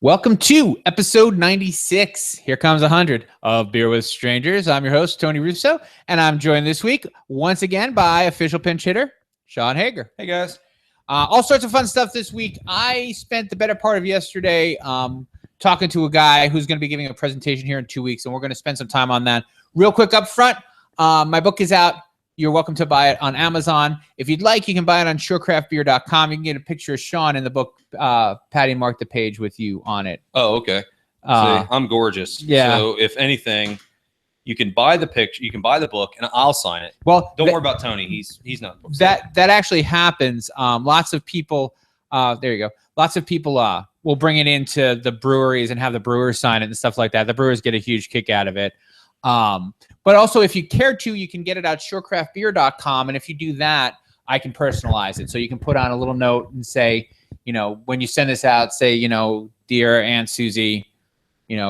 Welcome to episode 96. Here comes 100 of Beer with Strangers. I'm your host, Tony Russo, and I'm joined this week once again by official pinch hitter, Sean Hager. Hey, guys. All sorts of fun stuff this week. I spent the better part of yesterday talking to a guy who's going to be giving a presentation here in 2 weeks, and we're going to spend some time on that. Real quick up front, my book is out. You're welcome to buy it on Amazon. If you'd like, you can buy it on surecraftbeer.com. You can get a picture of Sean in the book. Patty marked the page with you on it. Oh, okay. See, I'm gorgeous. Yeah. So if anything, you can buy the picture, you can buy the book, and I'll sign it. Well, don't worry about Tony. He's not. That actually happens. Lots of people. There you go. Lots of people will bring it into the breweries and have the brewers sign it and stuff like that. The brewers get a huge kick out of it. But also, if you care to, you can get it at surecraftbeer.com. And if you do that, I can personalize it. So you can put on a little note and say, when you send this out, say, dear Aunt Susie,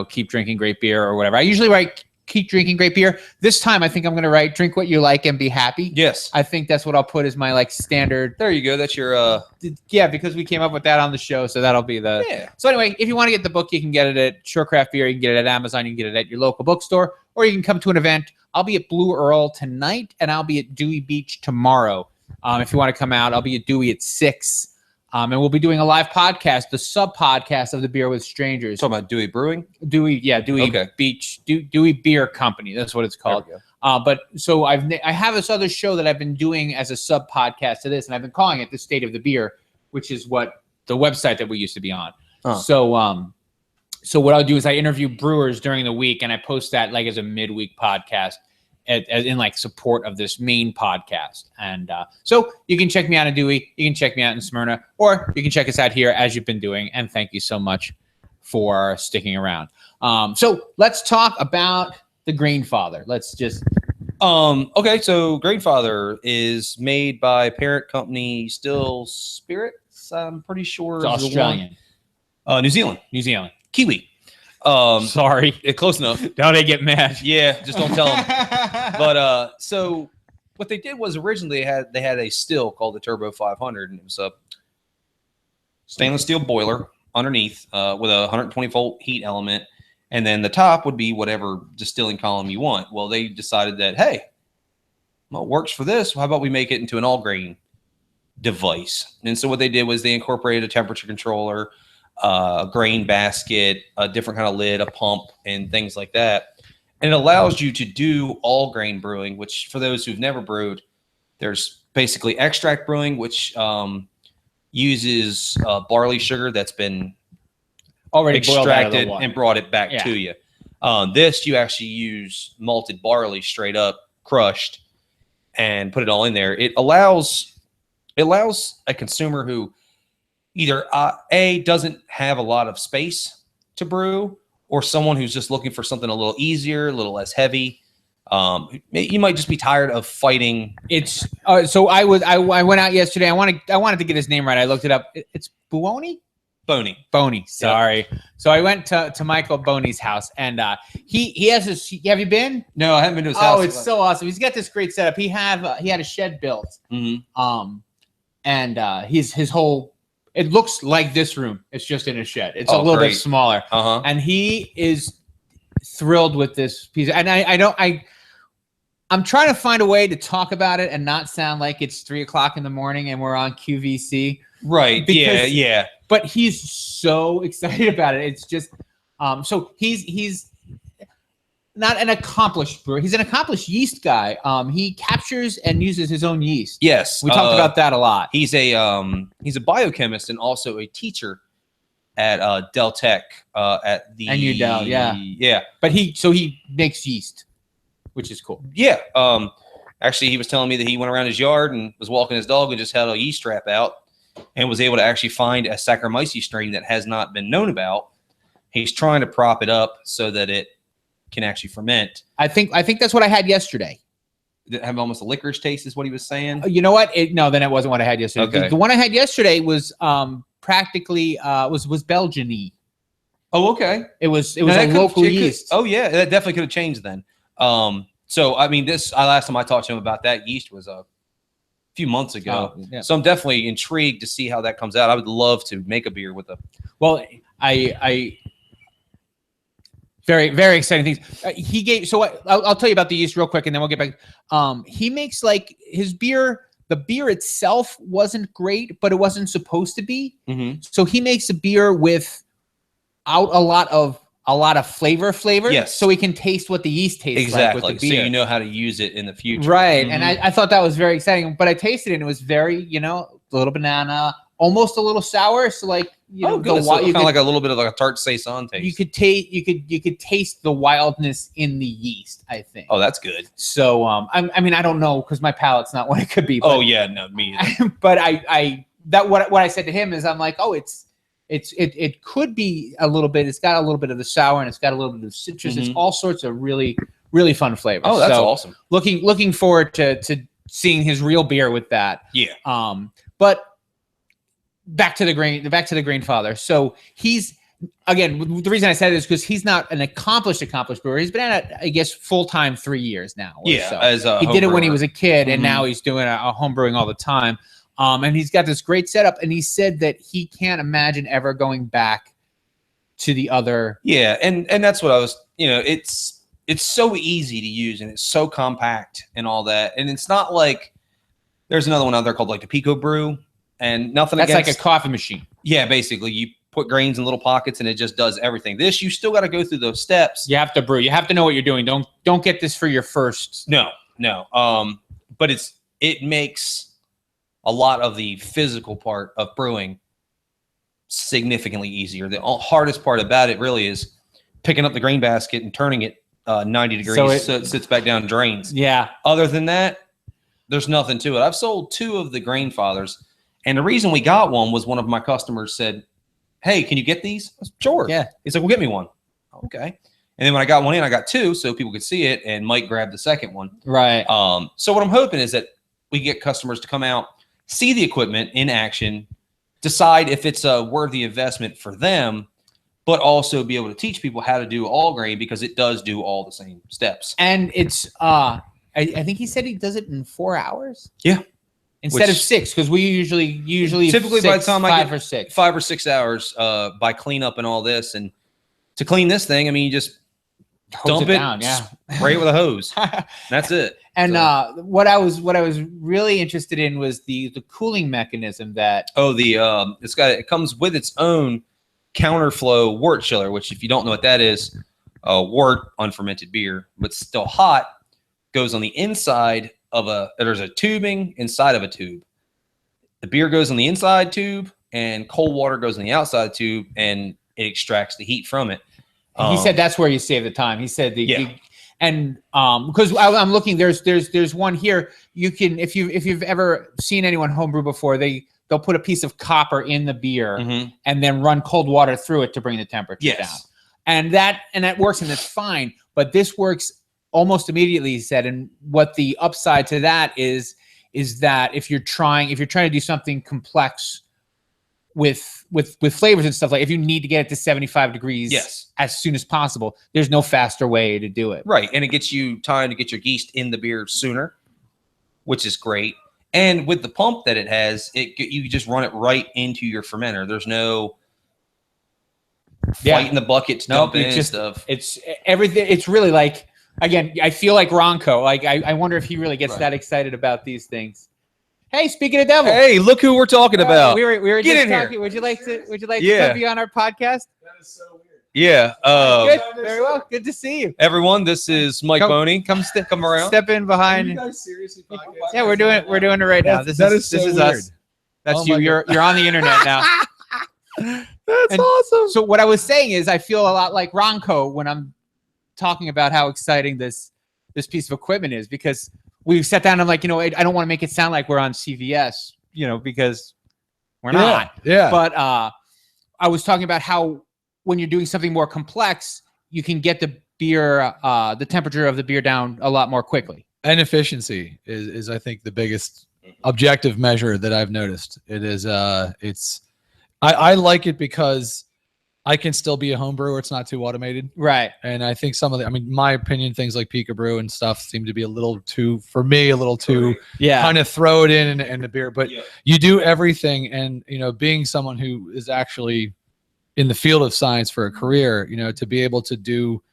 keep drinking great beer or whatever. I usually write, keep drinking great beer. This time, I think I'm going to write, drink what you like and be happy. Yes. I think that's what I'll put as my standard. There you go. That's your. Yeah, because we came up with that on the show. So that'll be the. Yeah. So anyway, if you want to get the book, you can get it at Surecraft Beer. You can get it at Amazon. You can get it at your local bookstore. Or you can come to an event. I'll be at Blue Earl tonight, and I'll be at Dewey Beach tomorrow. If you want to come out, I'll be at Dewey at 6. And we'll be doing a live podcast, the sub-podcast of the Beer with Strangers. Talking about Dewey Brewing? Dewey Okay. Beach, Dewey Beer Company. That's what it's called. But so I have this other show that I've been doing as a sub-podcast to this, and I've been calling it The State of the Beer, which is what the website that we used to be on. So what I'll do is I interview brewers during the week, and I post that as a midweek podcast in support of this main podcast. And so you can check me out in Dewey, you can check me out in Smyrna, or you can check us out here as you've been doing. And thank you so much for sticking around. So let's talk about the Grainfather. Let's just. Okay, so Grainfather is made by parent company Still Spirits. I'm pretty sure It's Australian. New Zealand. Kiwi. Sorry. Close enough. Now they get mad. Yeah, just don't tell them. But so what they did was originally they had a still called the Turbo 500, and it was a stainless steel boiler underneath with a 120 volt heat element, and then the top would be whatever distilling column you want. Well, they decided that, hey, well, it works for this. How about we make it into an all grain device? And so what they did was they incorporated a temperature controller, a grain basket, a different kind of lid, a pump, and things like that. And it allows you to do all grain brewing, which for those who've never brewed, there's basically extract brewing, which uses barley sugar that's been Already extracted and brought it back to you. This, you actually use malted barley straight up, crushed, and put it all in there. It allows a consumer who either A, doesn't have a lot of space to brew, or someone who's just looking for something a little easier, a little less heavy. You might just be tired of fighting. It's so I went out yesterday. I wanted to get his name right. I looked it up. It's Boney. Sorry. Yep. So I went to Michael Boney's house, and he has this. Have you been? No, I haven't been to his house. Oh, it's so awesome. He's got this great setup. He had a shed built. Mm-hmm. And his whole. It looks like this room. It's just in a shed. It's a little bit smaller. And he is thrilled with this piece. And I'm trying to find a way to talk about it and not sound like it's 3:00 in the morning and we're on QVC. Right. Yeah. But he's so excited about it. It's just so he's not an accomplished brewer. He's an accomplished yeast guy. He captures and uses his own yeast. Yes, we talked about that a lot. He's a biochemist and also a teacher at Del Tech at the NU Del. Yeah. But he makes yeast, which is cool. Yeah. Actually, he was telling me that he went around his yard and was walking his dog and just had a yeast trap out and was able to actually find a Saccharomyces strain that has not been known about. He's trying to prop it up so that it can actually ferment. I think that's what I had yesterday. Did it have almost a licorice taste is what he was saying? You know what? No, then it wasn't what I had yesterday. Okay. The one I had yesterday was practically was Belgian-y. Oh, okay. It was a local yeast. Oh yeah, that definitely could have changed then. So I mean, last time I talked to him about that yeast was a few months ago. Oh, yeah. So I'm definitely intrigued to see how that comes out. I would love to make a beer with a. Well, I very, very exciting things. He gave. So I'll tell you about the yeast real quick, and then we'll get back. He makes like his beer. The beer itself wasn't great, but it wasn't supposed to be. Mm-hmm. So he makes a beer without a lot of flavor. Yes. So we can taste what the yeast tastes like with the beer. So you know how to use it in the future. Right. Mm-hmm. And I thought that was very exciting. But I tasted it and it was very, a little banana, almost a little sour. So like, good. So kind of like a little bit of like a tart saison taste. You could taste the wildness in the yeast, I think. Oh, that's good. So I mean I don't know because my palate's not what it could be. But, no, me either. But what I said to him is I'm like, oh, it could be a little bit. It's got a little bit of the sour and it's got a little bit of citrus. Mm-hmm. It's all sorts of really, really fun flavors. Oh, that's awesome. Looking forward to seeing his real beer with that. Yeah. But back to the Grainfather. So he's, again, the reason I said it is because he's not an accomplished brewer. He's been at it, I guess, full-time 3 years now. Yeah. So. He did it when he was a kid, and now he's doing a home brewing all the time. And he's got this great setup, and he said that he can't imagine ever going back to the other. Yeah, and that's what I was, it's so easy to use, and it's so compact and all that. And it's not like there's another one out there called like the Pico Brew, and nothing That's against, like a coffee machine. Yeah, basically you put grains in little pockets and it just does everything. This, you still got to go through those steps. You have to brew. You have to know what you're doing. Don't get this for your first. No. But it makes a lot of the physical part of brewing significantly easier. The hardest part about it really is picking up the grain basket and turning it 90 degrees so it sits back down and drains. Yeah. Other than that, there's nothing to it. I've sold 2 of the Grainfathers, and the reason we got one was one of my customers said, "Hey, can you get these?" I said, "Sure." Yeah. He's like, "Well, get me one." Okay. And then when I got one in, I got 2 so people could see it, and Mike grabbed the second one. Right. So what I'm hoping is that we get customers to come out, see the equipment in action, decide if it's a worthy investment for them, but also be able to teach people how to do all grain because it does do all the same steps. And it's I think he said he does it in 4 hours. Yeah. Instead of 6, because we usually typically 6, by the time I get 5 or 6, 5 or 6 hours by cleanup and all this. And to clean this thing, I mean, you just dump it down, spray it with a hose. That's it. And what I was really interested in was the cooling mechanism that it comes with its own counterflow wort chiller, which if you don't know what that is, wort unfermented beer, but still hot, goes on the inside of there's a tubing inside of a tube. The beer goes on the inside tube and cold water goes on the outside tube and it extracts the heat from it. He said that's where you save the time. He said because I'm looking, there's one here. You can, if you've ever seen anyone homebrew before, they'll put a piece of copper in the beer and then run cold water through it to bring the temperature down. And that works and that's fine. But this works almost immediately, he said. And what the upside to that is that if you're trying to do something complex with flavors and stuff, like if you need to get it to 75 degrees as soon as possible, there's no faster way to do it. Right. And it gets you time to get your yeast in the beer sooner, which is great. And with the pump that it has, you just run it right into your fermenter. There's no fight in the bucket to dump in stuff. It's everything. It's really like, again, I feel like Ronco. Like I wonder if he really gets that excited about these things. Hey, speaking of devil. Hey, look who we're talking about. We were Get just in talking. here. Would you like to be on our podcast? That is so weird. Yeah. Good. Very well. Good to see you. Everyone, this is Mike Boney. Come around. Step in behind. Are you guys seriously podcasting? Yeah, we're doing it right now. This is weird. us. That's you. You're on the internet now. That's awesome. So what I was saying is I feel a lot like Ronco when I'm talking about how exciting this piece of equipment is, because we sat down and I'm like, I don't want to make it sound like we're on CVS, because we're not. Yeah. But I was talking about how when you're doing something more complex, you can get the beer, the temperature of the beer down a lot more quickly. And efficiency is I think the biggest objective measure that I've noticed. It is I like it because I can still be a home brewer. It's not too automated. Right. And I think my opinion, things like Pico Brew and stuff seem to be a little too kind of throw it in the beer. But you do everything. And, being someone who is actually in the field of science for a career, to be able to do,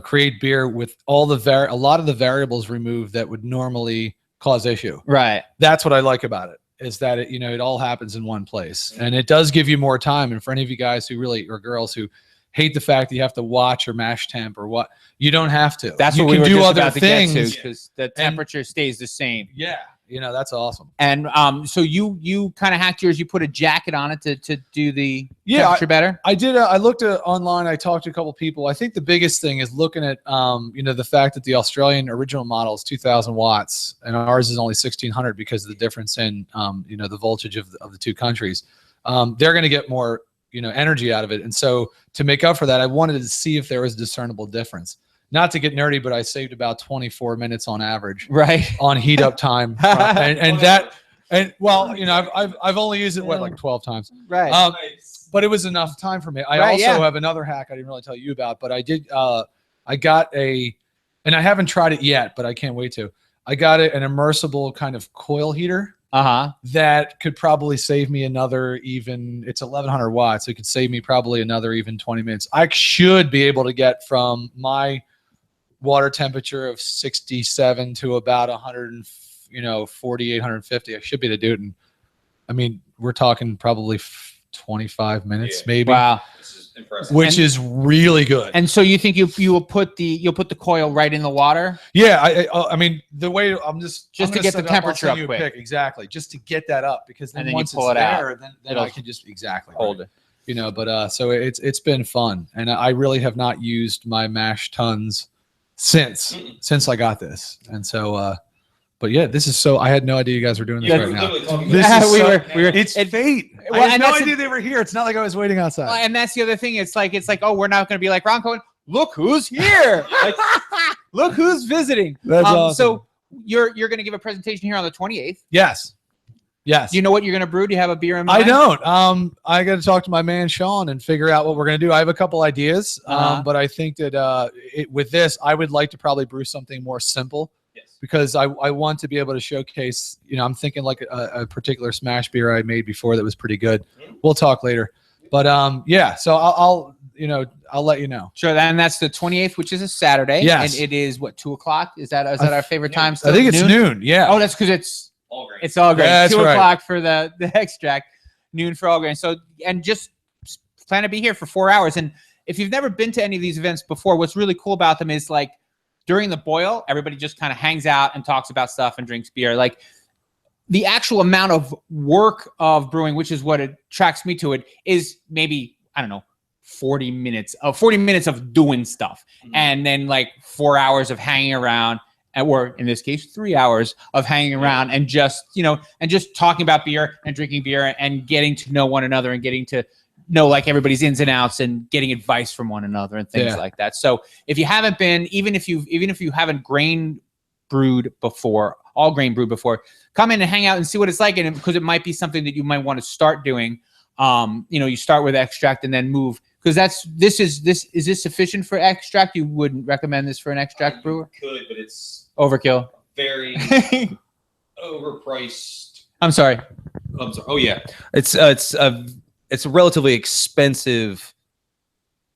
create beer with a lot of the variables removed that would normally cause issue. Right. That's what I like about it, is that it all happens in one place, and it does give you more time. And for any of you guys or girls who hate the fact that you have to watch your mash temp or what, you don't have to. That's you what we can were do just other about to things get to, because the temperature stays the same. Yeah. That's awesome. And so you kind of hacked yours. You put a jacket on it to do the temperature better. I did. I looked at online. I talked to a couple people. I think the biggest thing is looking at the fact that the Australian original model is 2,000 watts and ours is only 1,600 because of the difference in the voltage of the two countries. They're going to get more energy out of it, and so to make up for that, I wanted to see if there was a discernible difference. Not to get nerdy, but I saved about 24 minutes on average, right, on heat up time, I've only used it like 12 times, right? But it was enough time for me. I also have another hack I didn't really tell you about, but I did. I got and I haven't tried it yet, but I can't wait to. I got an immersible kind of coil heater. That could probably save me another it's 1,100 watts. So it could save me probably another even 20 minutes. I should be able to get from my water temperature of 67 to about 148, 150. I should be able to do it. And I mean, we're talking probably 25 minutes, maybe. Wow. This is impressive. Which is really good. And so you think you'll put the coil right in the water? Yeah. I mean, the way I'm just to get the temperature up quick. Exactly. Just to get that up, because then and then once you pull it's it there, out, then I can just hold it. But so it's been fun, and I really have not used my mash tuns since I got this, and so but yeah, this is so. I had no idea you guys were doing this right now. It's fate. I had no idea they were here. It's not like I was waiting outside. Well, and that's the other thing. It's like oh, we're not going to be like Ron Cohen. Look who's here! Look who's visiting. That's awesome. So you're going to give a presentation here on the 28th. Yes. Do you know what you're going to brew? Do you have a beer in mind? I don't. I got to talk to my man Sean and figure out what we're going to do. I have a couple ideas, but I think that with this, I would like to probably brew something more simple. Yes. Because I want to be able to showcase. I'm thinking like a particular smash beer I made before that was pretty good. We'll talk later, but yeah. So I'll let you know. Sure. And that's the 28th, which is a Saturday. Yes. And it is what, 2:00? Is that our favorite time? I think it's noon. Yeah. Oh, that's because it's all grain. It's all grain. Yeah, 2:00 for the extract, noon for all grain. So, and just plan to be here for 4 hours. And if you've never been to any of these events before, what's really cool about them is like during the boil, everybody just kind of hangs out and talks about stuff and drinks beer. Like the actual amount of work of brewing, which is what attracts me to it, is maybe, I don't know, 40 minutes of doing stuff. And then like 4 hours of hanging around, or in this case, 3 hours of hanging around and just, and just talking about beer and drinking beer and getting to know one another and getting to know like everybody's ins and outs and getting advice from one another and things like that. So if you haven't been, even if you haven't grain brewed before, all grain brewed before, come in and hang out and see what it's like. And because it might be something that you might want to start doing. You start with extract and then move, because is this sufficient for extract? You wouldn't recommend this for an extract brewer? Could, but it's overkill. Very overpriced. I'm sorry. Oh yeah, it's a relatively expensive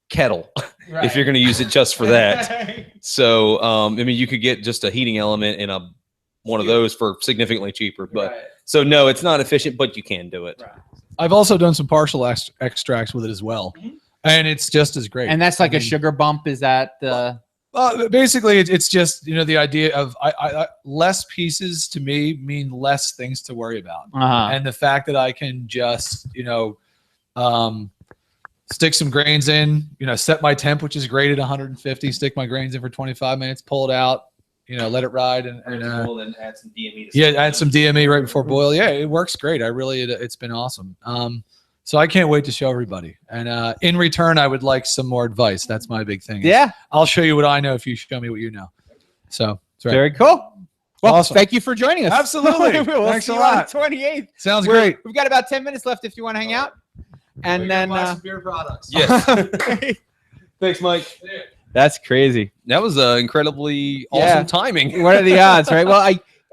kettle if you're going to use it just for that. So I mean, you could get just a heating element in one of those for significantly cheaper. But so no, it's not efficient, but you can do it. I've also done some partial extracts with it as well, and it's just as great. And that's like a sugar bump. Is that the? Basically, it's just the idea of less pieces to me mean less things to worry about, and the fact that I can just stick some grains in, set my temp, which is great at 150, stick my grains in for 25 minutes, pull it out, let it ride, and then add some DME. Add some DME right before boil. Yeah, it works great. It's been awesome. So I can't wait to show everybody. And in return, I would like some more advice. That's my big thing. Yeah, I'll show you what I know if you show me what you know. So that's right. Very cool. Well, awesome. Thank you for joining us. Absolutely. We'll Thanks see a you lot. on the 28th. Sounds great. We've got about 10 minutes left if you want to hang out. And then some beer products. Yes. Thanks, Mike. That's crazy. That was incredibly awesome timing. What are the odds, right? Well,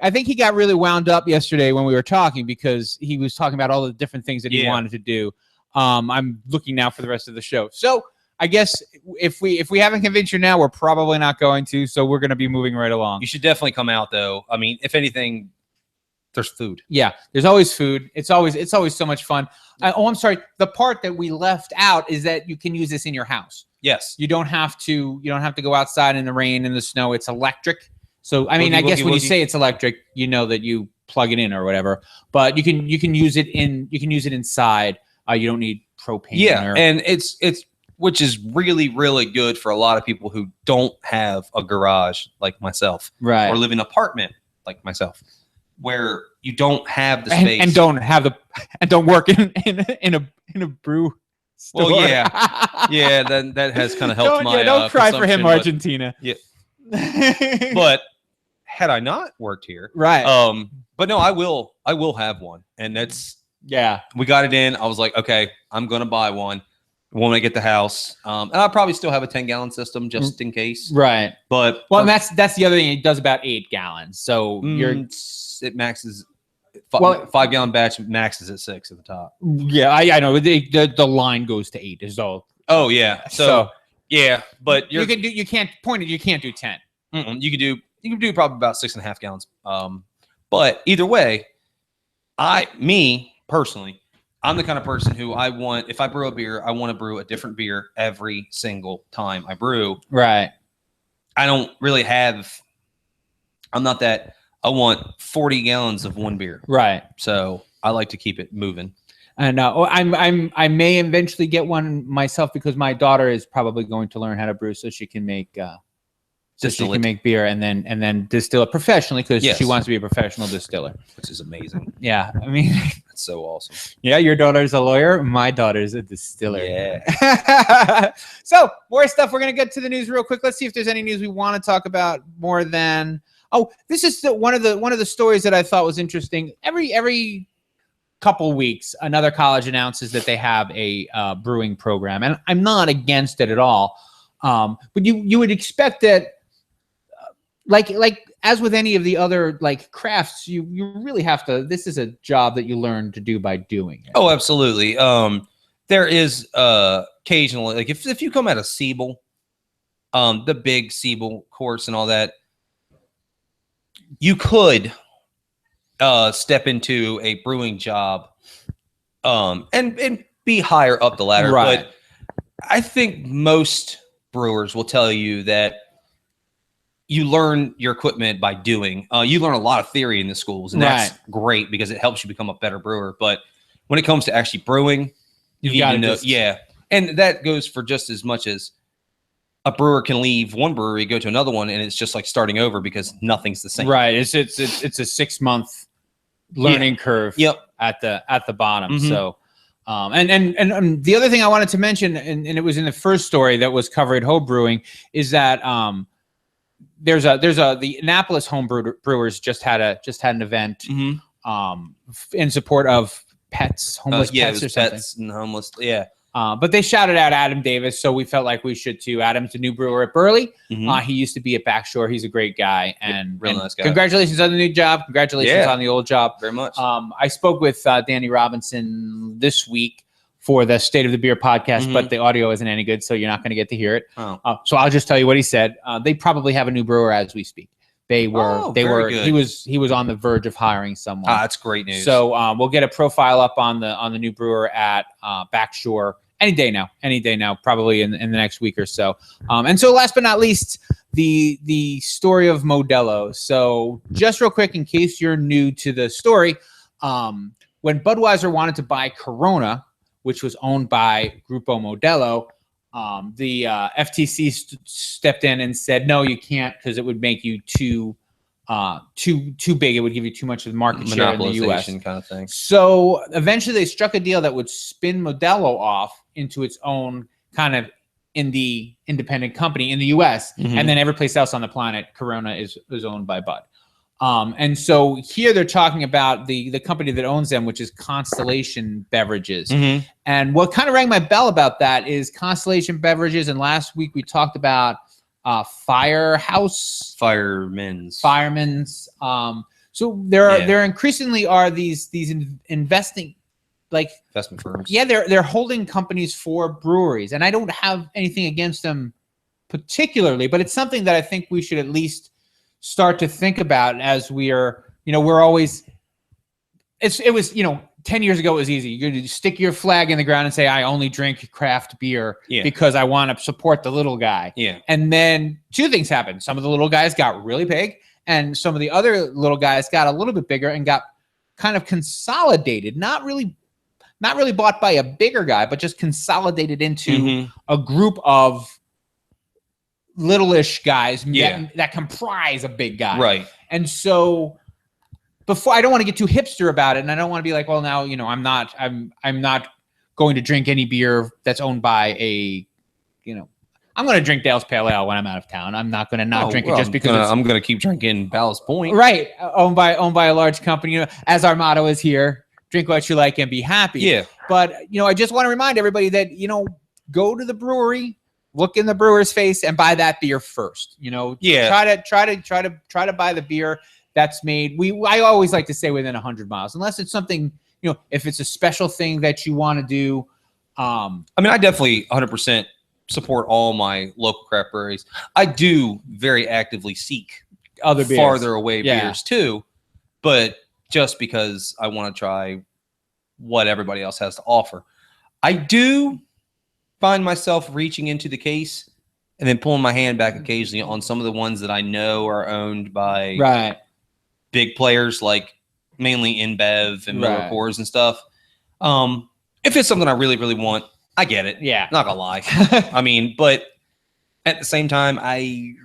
I think he got really wound up yesterday when we were talking, because he was talking about all the different things that he wanted to do. I'm looking now for the rest of the show. So I guess if we haven't convinced you now, we're probably not going to. So we're going to be moving right along. You should definitely come out, though. I mean, if anything, there's food. Yeah, there's always food. It's always so much fun. I'm sorry. The part that we left out is that you can use this in your house. Yes. You don't have to go outside in the rain and the snow. It's electric. So I mean, I guess when you say it's electric, you know that you plug it in or whatever. But you can use it inside. You don't need propane. Yeah, and it's which is really, really good for a lot of people who don't have a garage like myself, right? Or live in an apartment like myself, where you don't have the space and don't work in a brew store. Well, yeah, then that has kind of helped don't cry for him, Argentina. Yeah, but had I not worked here, right? But no, I will have one, and that's we got it in. I was like, okay, I'm gonna buy one when I get the house, and I'll probably still have a 10-gallon system just in case, right? But that's the other thing. It does about 8 gallons, so it maxes. 5-gallon batch maxes at 6 at the top. Yeah, I know the line goes to 8 is all. Oh yeah, so yeah, but you can't do 10. You can do probably about 6.5 gallons. But either way, me personally, I'm the kind of person who if I brew a beer, I want to brew a different beer every single time I brew. Right. I don't really I'm not that. I want 40 gallons of one beer. Right. So I like to keep it moving. And I may eventually get one myself because my daughter is probably going to learn how to brew so she can make beer and then distill it professionally because she wants to be a professional distiller. Which is amazing. Yeah. I mean, that's so awesome. Yeah, your daughter's a lawyer. My daughter's a distiller. Yeah. So more stuff. We're gonna get to the news real quick. Let's see if there's any news we want to talk about more than. Oh, this is one of the stories that I thought was interesting. Every couple weeks, another college announces that they have a brewing program, and I'm not against it at all. But you would expect that, like as with any of the other like crafts, you really have to. This is a job that you learn to do by doing it. Oh, absolutely. There is occasionally, like if you come out of Siebel, the big Siebel course and all that. You could step into a brewing job and be higher up the ladder. Right. But I think most brewers will tell you that you learn your equipment by doing. You learn a lot of theory in the schools, and that's great because it helps you become a better brewer. But when it comes to actually brewing, you need to know. Yeah, and that goes for just as much as a brewer can leave one brewery, go to another one, and it's just like starting over because nothing's the same. Right. It's a 6-month learning curve. Yep. At the bottom. Mm-hmm. So, and the other thing I wanted to mention, and it was in the first story that was covered homebrewing, is that there's the Annapolis homebrewers just had an event in support of homeless pets or something. Pets and homeless. Yeah. But they shouted out Adam Davis, so we felt like we should too. Adam's a new brewer at Burley. Mm-hmm. He used to be at Backshore. He's a great guy, and real nice guy. Congratulations on the new job. Congratulations on the old job. Very much. I spoke with Danny Robinson this week for the State of the Beer podcast, but the audio isn't any good, so you're not going to get to hear it. Oh. So I'll just tell you what he said. They probably have a new brewer as we speak. They were. Good. He was on the verge of hiring someone. That's great news. So we'll get a profile up on the new brewer at Backshore. Any day now, probably in the next week or so. And so last but not least, the story of Modelo. So just real quick, in case you're new to the story, when Budweiser wanted to buy Corona, which was owned by Grupo Modelo, the FTC stepped in and said, no, you can't because it would make you too big. It would give you too much of the market share in the U.S. kind of thing. So eventually they struck a deal that would spin Modelo off into its own kind of independent company in the U.S. And then every place else on the planet, Corona is owned by Bud. And so here they're talking about the company that owns them, which is Constellation Beverages. And what kind of rang my bell about that is Constellation Beverages. And last week we talked about Firemen's. So there increasingly are these investing like investment firms. Yeah, they're holding companies for breweries, and I don't have anything against them particularly, but it's something that I think we should at least start to think about as we are, we're always, it was, 10 years ago, it was easy. You could stick your flag in the ground and say, I only drink craft beer because I want to support the little guy. Yeah. And then two things happened. Some of the little guys got really big, and some of the other little guys got a little bit bigger and got kind of consolidated, not really bought by a bigger guy, but just consolidated into a group of little-ish guys that comprise a big guy. Right. And so I don't want to get too hipster about it, and I don't want to be like, well, now, I'm not going to drink any beer that's owned by I'm going to drink Dale's Pale Ale when I'm out of town. I'm not going to not drink it just because I'm going to keep drinking Ballast Point. Right. Owned by a large company, as our motto is here, drink what you like and be happy. Yeah. But, I just want to remind everybody that, go to the brewery, look in the brewer's face and buy that beer first. Try to buy the beer that's made. I always like to say within 100 miles, unless it's something, if it's a special thing that you want to do. I definitely 100% support all my local craft breweries. I do very actively seek other beers, farther away beers too, but just because I want to try what everybody else has to offer. I do find myself reaching into the case and then pulling my hand back occasionally on some of the ones that I know are owned by big players, like mainly InBev and Miller Coors and stuff. If it's something I really, really want, I get it. Yeah. Not gonna lie. But at the same time, I'd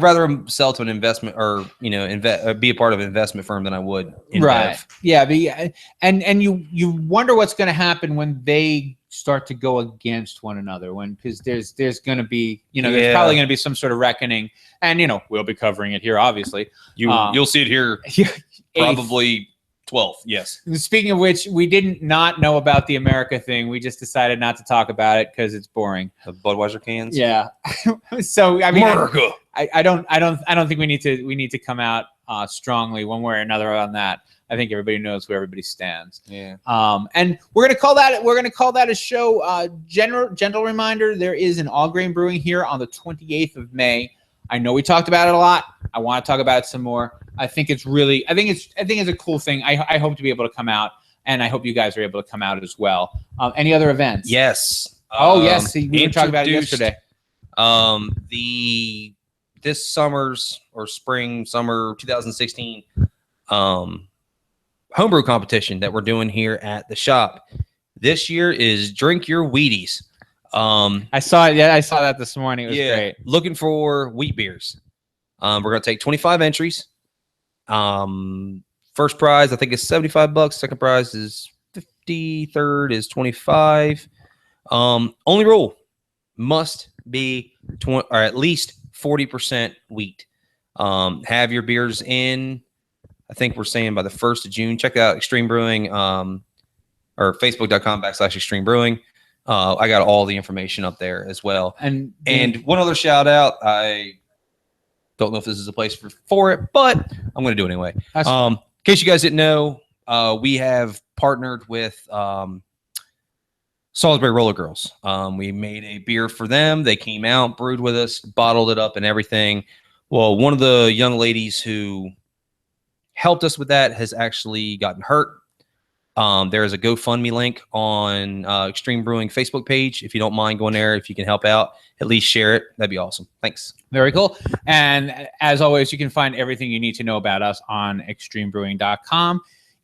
rather sell to an investment or, be a part of an investment firm than I would InBev. Right. Yeah. And you wonder what's going to happen when they start to go against one another, because there's going to be, there's probably going to be some sort of reckoning, and, we'll be covering it here, obviously. You'll see it here probably 12th. Yes. Speaking of which, we didn't not know about the America thing. We just decided not to talk about it because it's boring. The Budweiser cans. Yeah. So America. I don't think we need to come out strongly one way or another on that. I think everybody knows where everybody stands. Yeah. And we're gonna call that a show. Gentle reminder: there is an all grain brewing here on the 28th of May. I know we talked about it a lot. I want to talk about it some more. I think it's a cool thing. I hope to be able to come out, and I hope you guys are able to come out as well. Any other events? Yes. Yes. We were talking about it yesterday. This summer's or summer 2016 homebrew competition that we're doing here at the shop this year is Drink Your Wheaties. I saw it. Yeah, I saw that this morning. It was great. Looking for wheat beers. We're going to take 25 entries. First prize, I think, is $75. Second prize is 50. Third is 25. Only rule: must be or at least 40% wheat. Have your beers in, I think we're saying by the 1st of June. Check out Extreme Brewing, or facebook.com/Extreme Brewing. I got all the information up there as well. And one other shout out. I don't know if this is a place for it, but I'm going to do it anyway. In case you guys didn't know, we have partnered with Salisbury Roller Girls. We made a beer for them. They came out, brewed with us, bottled it up and everything. Well, one of the young ladies who helped us with that has actually gotten hurt. There is a GoFundMe link on Extreme Brewing Facebook page. If you don't mind going there, if you can help out, at least share it. That'd be awesome. Thanks. Very cool. And as always, you can find everything you need to know about us on extremebrewing.com,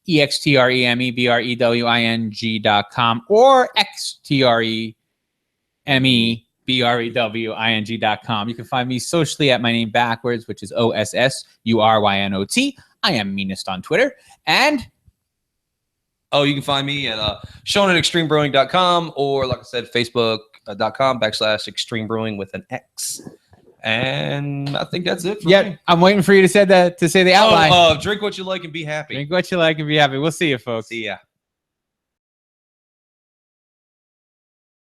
extremebrewing.com, or xtremebrewing.com. You can find me socially at my name backwards, which is OSSURYNOT. I am meanest on Twitter. And you can find me at Sean at extremebrewing.com, or like I said, facebook.com/extremebrewing with an X. And I think that's it for me. I'm waiting for you to say the outline. Drink what you like and be happy. Drink what you like and be happy. We'll see you, folks. See ya.